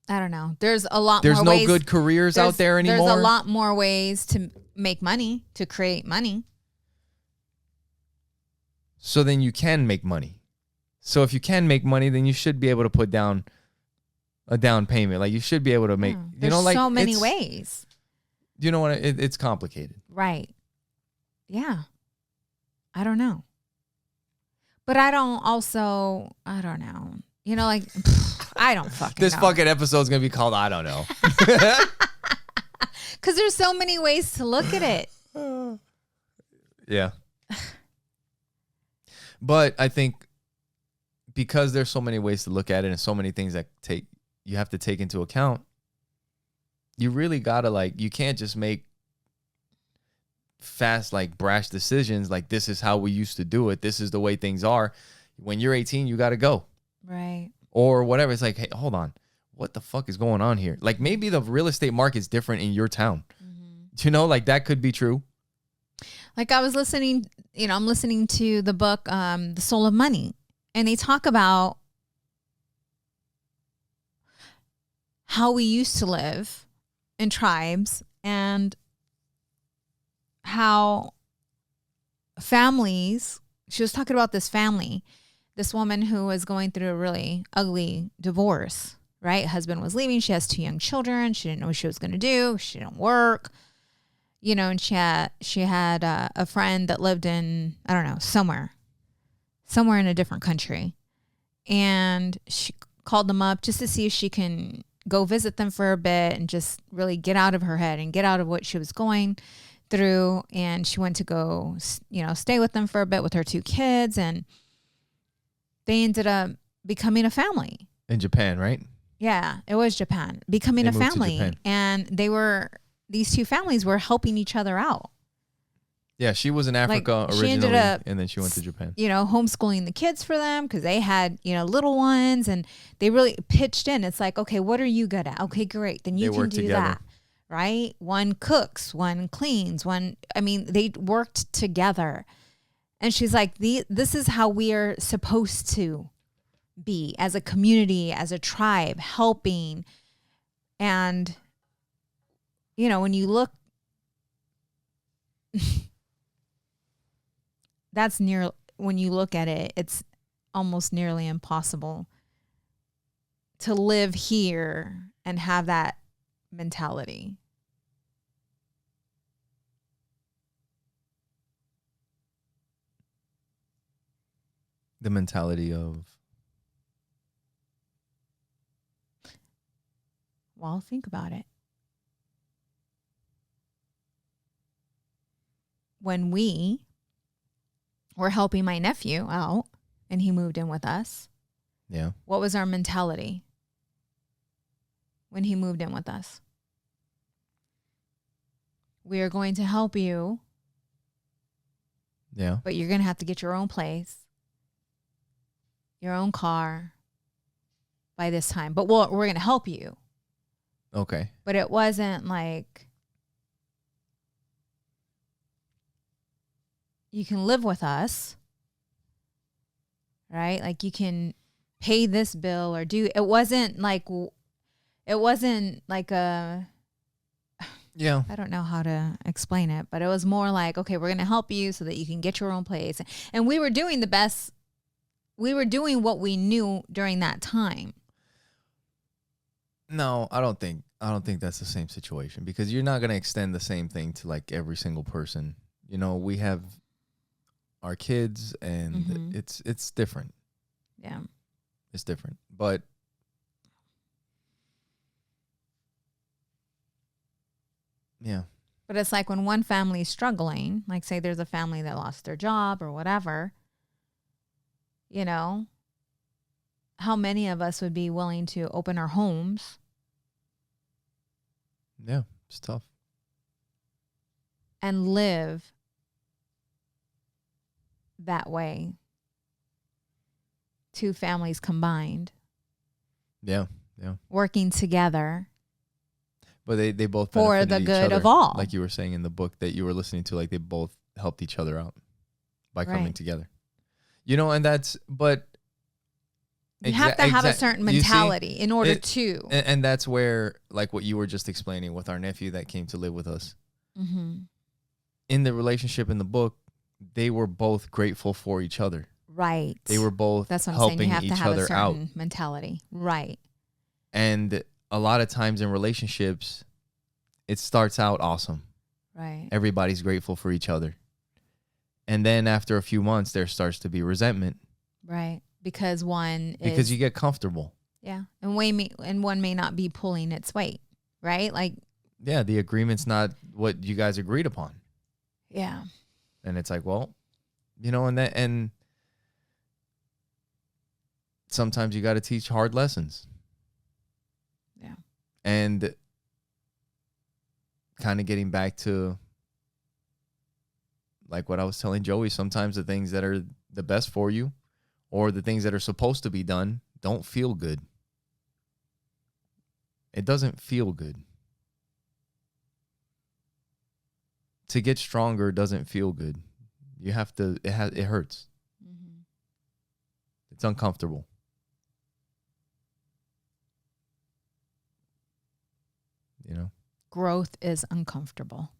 A: I don't know. There's a lot
B: more ways. There's
A: no
B: good careers out there anymore.
A: There's a lot more ways to make money, to create money.
B: So then you can make money. So if you can make money, then you should be able to put down a down payment. Like you should be able to make,
A: there's so many ways.
B: You know what? It's complicated.
A: Right. Yeah. I don't know. But I don't know. I don't fucking
B: this
A: know.
B: fucking episode's going to be called I Don't Know.
A: Because there's so many ways to look at it.
B: Yeah. But I think because there's so many ways to look at it and so many things that you have to take into account, you really got to you can't just make fast, brash decisions. Like, this is how we used to do it. This is the way things are. When you're 18, you got to go.
A: Right.
B: Or whatever. It's like, hey, hold on. What the fuck is going on here? Like, maybe the real estate market's different in your town. Mm-hmm. That could be true. Like,
A: I was listening, I'm listening to the book, The Soul of Money. And they talk about how we used to live in tribes and how families, she was talking about this family, this woman who was going through a really ugly divorce, right? Husband was leaving. She has 2 young children. She didn't know what she was going to do. She didn't work, and she had a friend that lived in, I don't know, somewhere in a different country. And she called them up just to see if she can go visit them for a bit and just really get out of her head and get out of what she was going through. And she went to go, stay with them for a bit with her 2 kids. And they ended up becoming a family.
B: In Japan, right?
A: Yeah, it was Japan. Becoming a family. And these 2 families were helping each other out.
B: Yeah, she was in Africa originally, ended up, and then she went to Japan.
A: Homeschooling the kids for them because they had, little ones, and they really pitched in. It's like, okay, what are you good at? Okay, great. Then you can do that, right? One cooks, one cleans, they worked together. And she's like, this is how we are supposed to be as a community, as a tribe, helping. And, when you look that's near, when you look at it, it's almost nearly impossible to live here and have that mentality.
B: The mentality of,
A: well, think about it. When we were helping my nephew out and he moved in with us,
B: yeah,
A: what was our mentality when he moved in with us? We are going to help you,
B: yeah,
A: but you're going to have to get your own place, your own car by this time. But we're going to help you.
B: okay,
A: But it wasn't like, you can live with us, right? Like you can pay this bill or do, it wasn't like a,
B: yeah,
A: I don't know how to explain it, but it was more like, okay, we're going to help you so that you can get your own place. And we were doing the best. We were doing what we knew during that time.
B: no, I don't think that's the same situation, because you're not going to extend the same thing to like every single person. You know, we have our kids, and it's different.
A: Yeah.
B: It's different. But yeah.
A: But it's like when one family is struggling, like say there's a family that lost their job or whatever, you know, how many of us would be willing to open our homes?
B: Yeah, it's tough.
A: And live that way. Two families combined.
B: Yeah, yeah.
A: Working together.
B: But they both
A: for the
B: benefited each
A: good
B: other,
A: of all.
B: like you were saying in the book that you were listening to. Like they both helped each other out by coming
A: Right.
B: together. You know, and that's, but
A: You have to have a certain mentality in order to.
B: And that's where, like what you were just explaining with our nephew that came to live with us.
A: Mm-hmm.
B: In the relationship in the book, they were both grateful for each other.
A: Right.
B: They were both
A: That's what I'm saying.
B: helping
A: You have
B: each
A: to have
B: other
A: a
B: out.
A: certain mentality. Right.
B: And a lot of times in relationships, it starts out awesome.
A: Right.
B: Everybody's grateful for each other. And then after a few months, there starts to be resentment.
A: Right. Because
B: because you get comfortable.
A: Yeah. And one may not be pulling its weight. Right? Like,
B: yeah, the agreement's not what you guys agreed upon.
A: Yeah.
B: And it's like, well, you know, and sometimes you got to teach hard lessons.
A: Yeah.
B: And kind of getting back to like what I was telling Joey, sometimes the things that are the best for you or the things that are supposed to be done don't feel good. It doesn't feel good. To get stronger doesn't feel good. You have to, it hurts.
A: Mm-hmm.
B: It's uncomfortable. You know?
A: Growth is uncomfortable.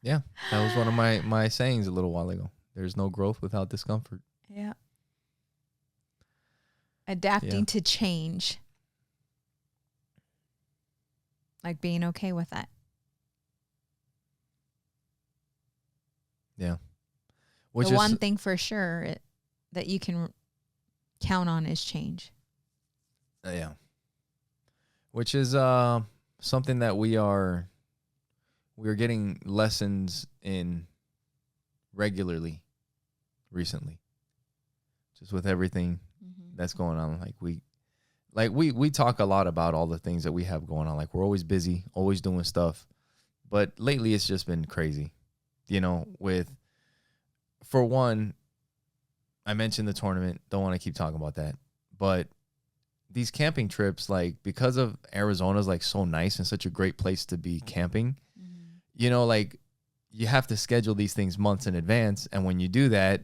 B: Yeah, that was one of my sayings a little while ago. There's no growth without discomfort.
A: Yeah. Adapting to change. Like being okay with that.
B: Yeah.
A: The one thing for sure that you can count on is change.
B: Yeah. Which is something that we are getting lessons in regularly recently. Just with everything that's going on. We talk a lot about all the things that we have going on. Like we're always busy, always doing stuff. But lately it's just been crazy. You know, for one, I mentioned the tournament. Don't want to keep talking about that. But these camping trips, like because of Arizona's like so nice and such a great place to be camping, you know, like you have to schedule these things months in advance. And when you do that,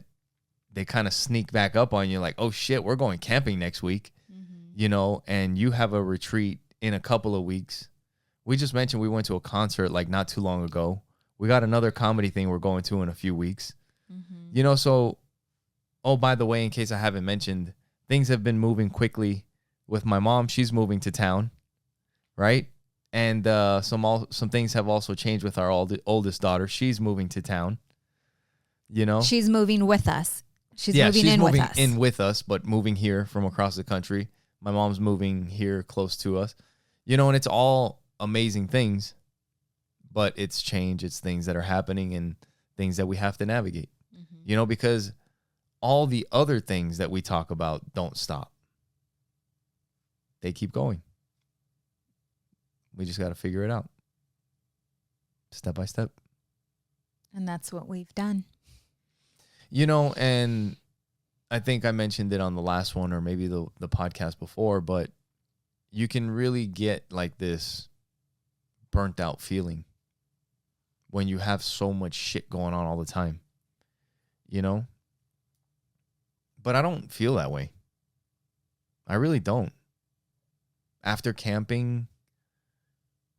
B: they kind of sneak back up on you like, oh shit, we're going camping next week, you know, and you have a retreat in a couple of weeks We just mentioned we went to a concert like not too long ago. We got another comedy thing we're going to in a few weeks.
A: Mm-hmm.
B: You know, so, oh, by the way, in case I haven't mentioned, things have been moving quickly with my mom. She's moving to town, right? And some things have also changed with our oldest daughter. She's moving to town, you know?
A: She's moving with us. She's
B: Yeah,
A: moving
B: she's
A: in
B: moving
A: with us.
B: in with us, but moving here from across the country. My mom's moving here close to us. You know, and it's all amazing things, but it's change. It's things that are happening and things that we have to navigate, you know, because all the other things that we talk about don't stop. They keep going. We just got to figure it out step by step.
A: And that's what we've done.
B: You know, and I think I mentioned it on the last one or maybe the podcast before, but you can really get like this burnt out feeling when you have so much shit going on all the time, you know? But I don't feel that way. I really don't. After camping,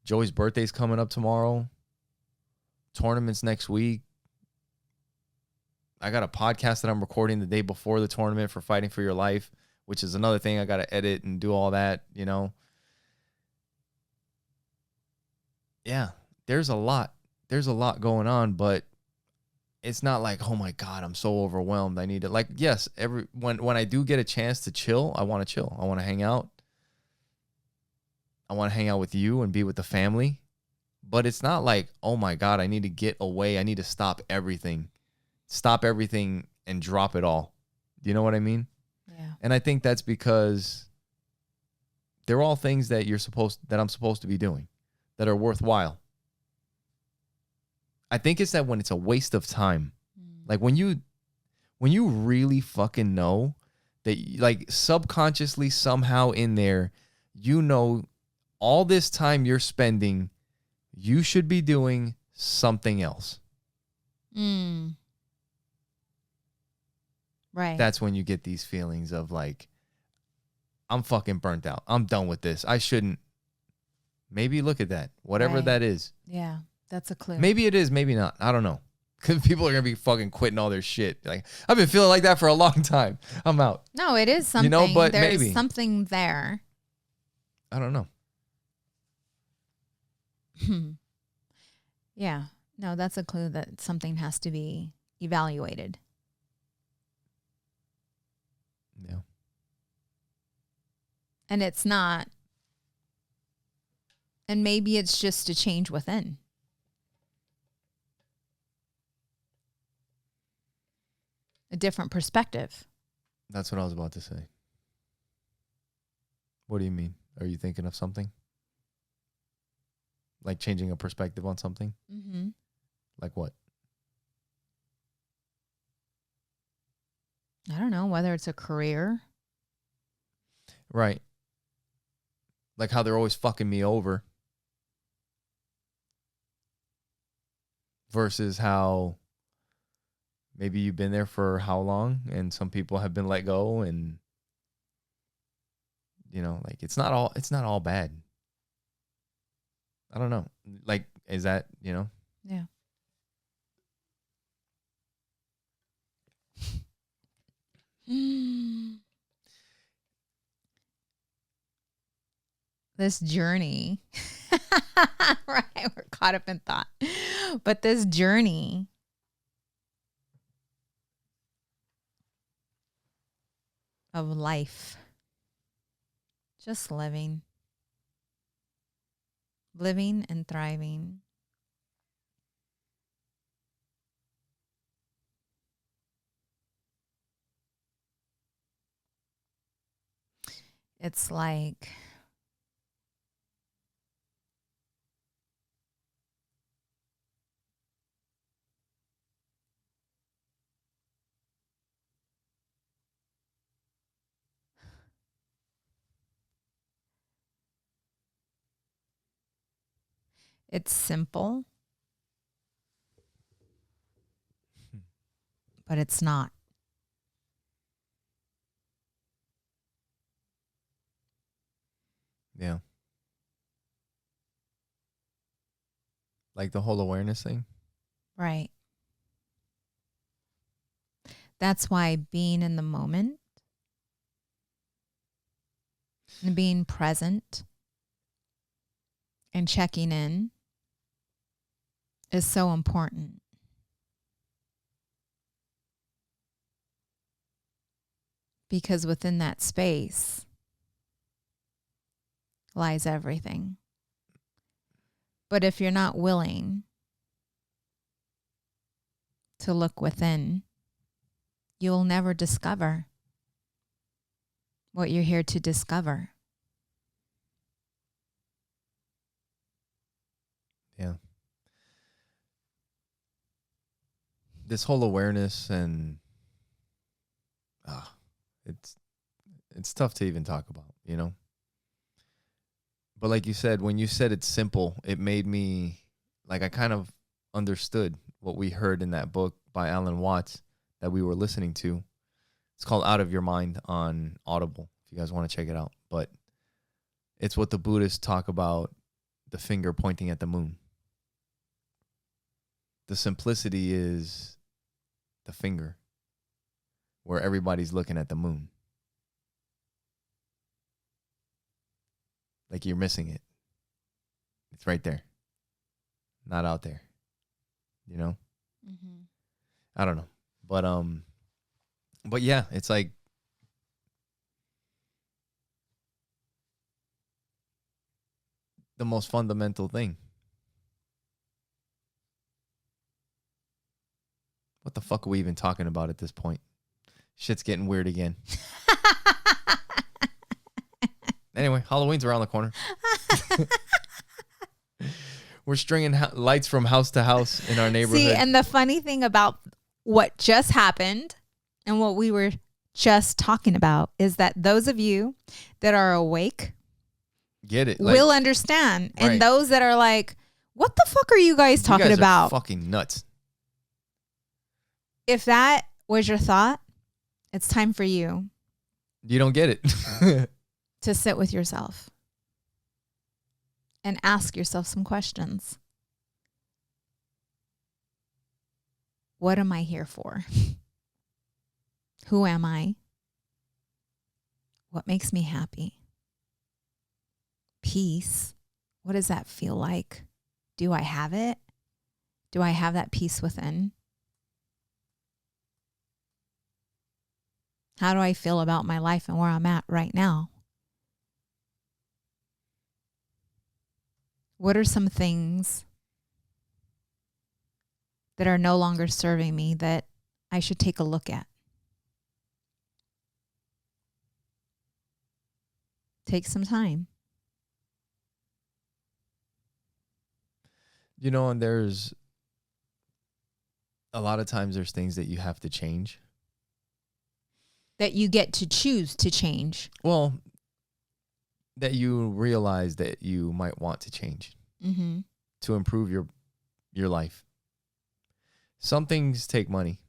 B: Joey's birthday's coming up tomorrow, tournaments next week. I got a podcast that I'm recording the day before the tournament for Fighting for Your Life, which is another thing I got to edit and do all that, you know? Yeah, there's a lot. There's a lot going on, but it's not like, oh my God, I'm so overwhelmed. I need it. Like, yes, when I do get a chance to chill, I want to chill. I want to hang out. I want to hang out with you and be with the family. But it's not like, oh my God, I need to get away. I need to stop everything. Stop everything and drop it all. Do you know what I mean?
A: Yeah.
B: And I think that's because they're all things that I'm supposed to be doing that are worthwhile. I think it's that when it's a waste of time, like when you really fucking know that, like, subconsciously somehow in there, you know, all this time you're spending, you should be doing something else.
A: Right.
B: That's when you get these feelings of like, I'm fucking burnt out. I'm done with this. I shouldn't. Maybe look at that. Whatever
A: Right.
B: that is.
A: Yeah, that's a clue.
B: Maybe it is, maybe not. I don't know. Because people are going to be fucking quitting all their shit. Like, I've been feeling like that for a long time. I'm out.
A: No, it is something.
B: You know, but
A: there's
B: maybe.
A: something there.
B: I don't know.
A: Yeah. No, that's a clue that something has to be evaluated.
B: Yeah.
A: And it's not. And maybe it's just a change within. A different perspective.
B: That's what I was about to say. What do you mean? Are you thinking of something? Like changing a perspective on something?
A: Mm-hmm.
B: Like what?
A: I don't know, whether it's a career.
B: Right. Like how they're always fucking me over. Versus how maybe you've been there for how long and some people have been let go, and you know, like it's not all bad. I don't know. Like, is that, you know?
A: Yeah. This journey, right? We're caught up in thought. But this journey of life, just living and thriving. It's like it's simple, but it's not.
B: Yeah. Like the whole awareness thing.
A: Right. That's why being in the moment and being present and checking in is so important. Because within that space lies everything. But if you're not willing to look within, you'll never discover what you're here to discover.
B: Yeah. This whole awareness and it's tough to even talk about, you know? But like you said, when you said it's simple, it made me, like, I kind of understood what we heard in that book by Alan Watts that we were listening to. It's called Out of Your Mind on Audible, if you guys want to check it out. But it's what the Buddhists talk about, the finger pointing at the moon. The simplicity is the finger, where everybody's looking at the moon. Like you're missing it. It's right there. Not out there. You know?
A: Mm-hmm.
B: I don't know. But yeah, it's like the most fundamental thing. What the fuck are we even talking about at this point? Shit's getting weird again. Anyway, Halloween's around the corner. We're stringing lights from house to house in our neighborhood.
A: See, and the funny thing about what just happened and what we were just talking about is that those of you that are awake
B: get it,
A: will understand.
B: Right.
A: And those that are like, what the fuck are you guys talking about?
B: Fucking nuts.
A: If that was your thought, it's time for you.
B: You don't get it.
A: To sit with yourself and ask yourself some questions. What am I here for? Who am I? What makes me happy? Peace. What does that feel like? Do I have it? Do I have that peace within? How do I feel about my life and where I'm at right now? What are some things that are no longer serving me that I should take a look at? Take some time.
B: You know, and there's a lot of times there's things that you have to change.
A: That you get to choose to change.
B: Well, that you realize that you might want to change to improve your life. Some things take money.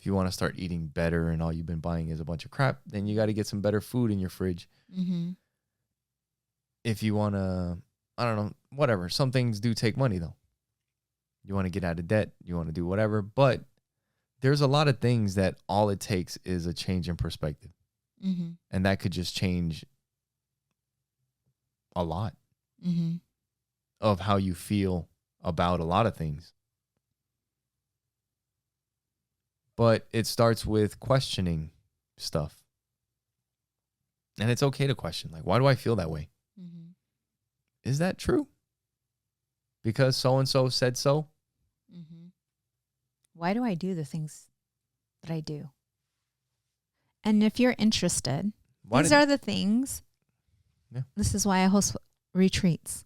B: If you want to start eating better and all you've been buying is a bunch of crap, then you got to get some better food in your fridge. If you want to, I don't know, whatever. Some things do take money, though. You want to get out of debt. You want to do whatever. But there's a lot of things that all it takes is a change in perspective. And that could just change a lot of how you feel about a lot of things. But it starts with questioning stuff. And it's okay to question. Like, why do I feel that way? Is that true? Because so-and-so said so?
A: Why do I do the things that I do? And if you're interested, these are the things.
B: Yeah.
A: This is why I host retreats.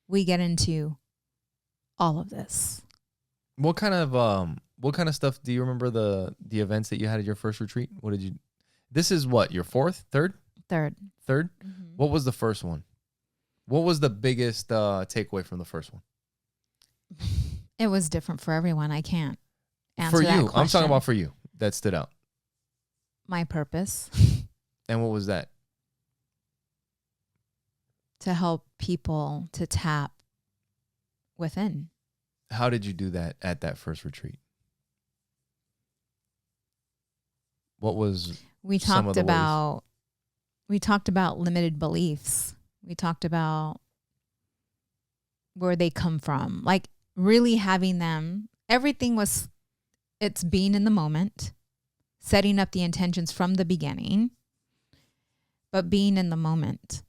A: We get into all of this.
B: What kind of stuff do you remember the events that you had at your first retreat? What did you? This is what, your fourth, third?
A: Third.
B: What was the first one? What was the biggest takeaway from the first one?
A: It was different for everyone. I can't answer
B: for
A: that
B: you.
A: question.
B: I'm talking about for you. That stood out.
A: My purpose.
B: And what was that?
A: To help people to tap within.
B: How did you do that at that first retreat? What was
A: We
B: some of
A: talked
B: the ways?
A: about limited beliefs. We talked about where they come from. Like really having them, it's being in the moment, setting up the intentions from the beginning, but being in the moment.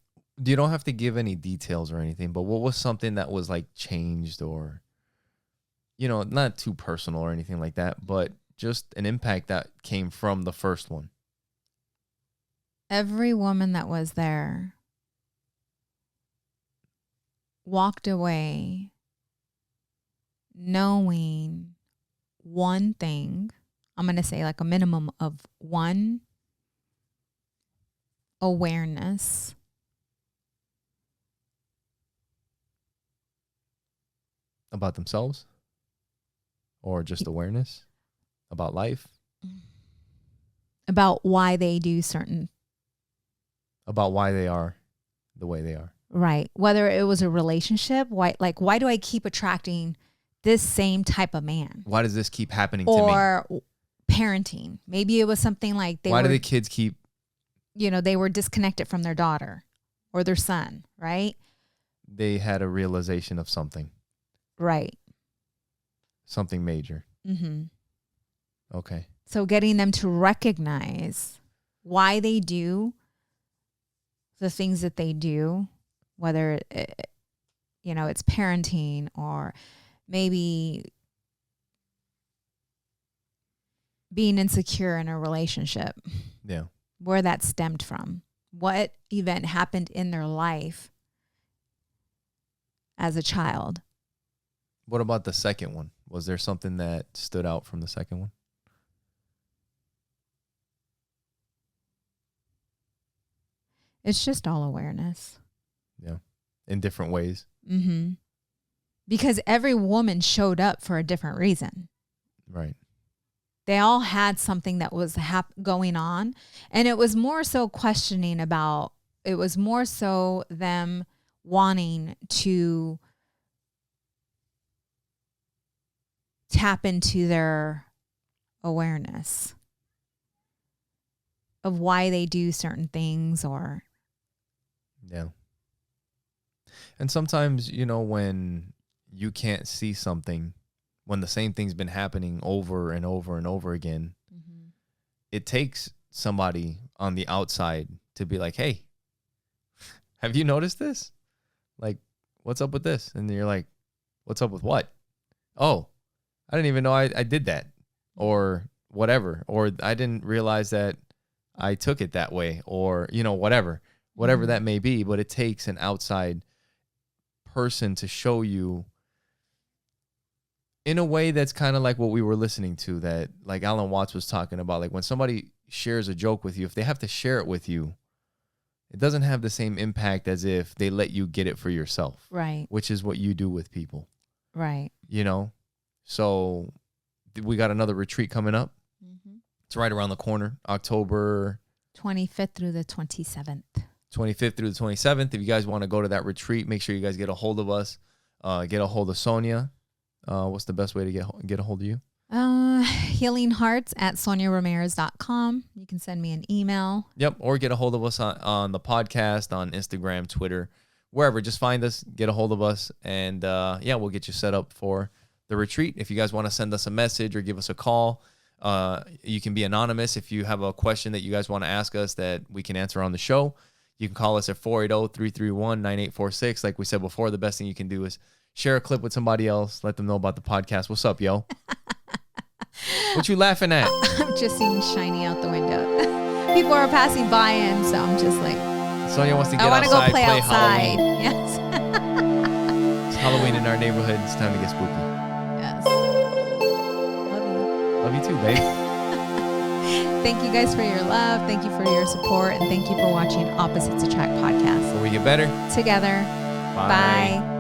B: You don't have to give any details or anything, but what was something that was like changed or, not too personal or anything like that, but just an impact that came from the first one?
A: Every woman that was there walked away knowing one thing. I'm going to say like a minimum of one awareness
B: About themselves or just awareness about life?
A: about why they do certain.
B: About why they are the way they are.
A: Right. Whether it was a relationship, why do I keep attracting this same type of man?
B: Why does this keep happening to me?
A: Or parenting. Maybe it was something like
B: Why do the kids keep...
A: they were disconnected from their daughter or their son, right?
B: They had a realization of something.
A: Right.
B: Something major.
A: Mm-hmm.
B: Okay.
A: So getting them to recognize why they do the things that they do, whether it's parenting or maybe being insecure in a relationship.
B: Yeah.
A: Where that stemmed from. What event happened in their life as a child.
B: What about the second one? Was there something that stood out from the second one?
A: It's just all awareness.
B: Yeah. In different ways.
A: Mm-hmm. Because every woman showed up for a different reason.
B: Right.
A: They all had something that was going on. And it was more so it was more so them wanting to tap into their awareness of why they do certain things or...
B: Yeah. And sometimes, when you can't see something, when the same thing's been happening over and over and over again,
A: mm-hmm.
B: it takes somebody on the outside to be like, hey, have you noticed this? Like, what's up with this? And you're like, what's up with what? Oh, I didn't even know I did that or whatever. Or I didn't realize that I took it that way or, whatever
A: Mm-hmm.
B: that may be. But it takes an outside person to show you in a way that's kind of like what we were listening to, that like Alan Watts was talking about. Like when somebody shares a joke with you, if they have to share it with you, it doesn't have the same impact as if they let you get it for yourself.
A: Right.
B: Which is what you do with people.
A: Right.
B: So we got another retreat coming up.
A: Mm-hmm.
B: It's right around the corner, October
A: 25th through the 27th.
B: 25th through the 27th. If you guys want to go to that retreat, make sure you guys get a hold of us. Get a hold of Sonia. What's the best way to get a hold of you?
A: healinghearts@soniaramirez.com. You can send me an email.
B: Yep. Or get a hold of us on the podcast, on Instagram, Twitter, wherever. Just find us, get a hold of us, and we'll get you set up for the retreat. If you guys want to send us a message or give us a call, you can be anonymous. If you have a question that you guys want to ask us that we can answer on the show, you can call us at 480-331-9846. Like we said before, the best thing you can do is share a clip with somebody else. Let them know about the podcast. What's up, yo? What you laughing at?
A: I'm just seeing shiny out the window. People are passing by, and so I'm just like...
B: Sonia wants to get outside,
A: go play outside.
B: Halloween.
A: Yes.
B: It's Halloween in our neighborhood. It's time to get spooky.
A: Yes. Love you.
B: Love you too, babe.
A: Thank you guys for your love. Thank you for your support. And thank you for watching Opposites Attract podcast.
B: Where we get better
A: together.
B: Bye.
A: Bye.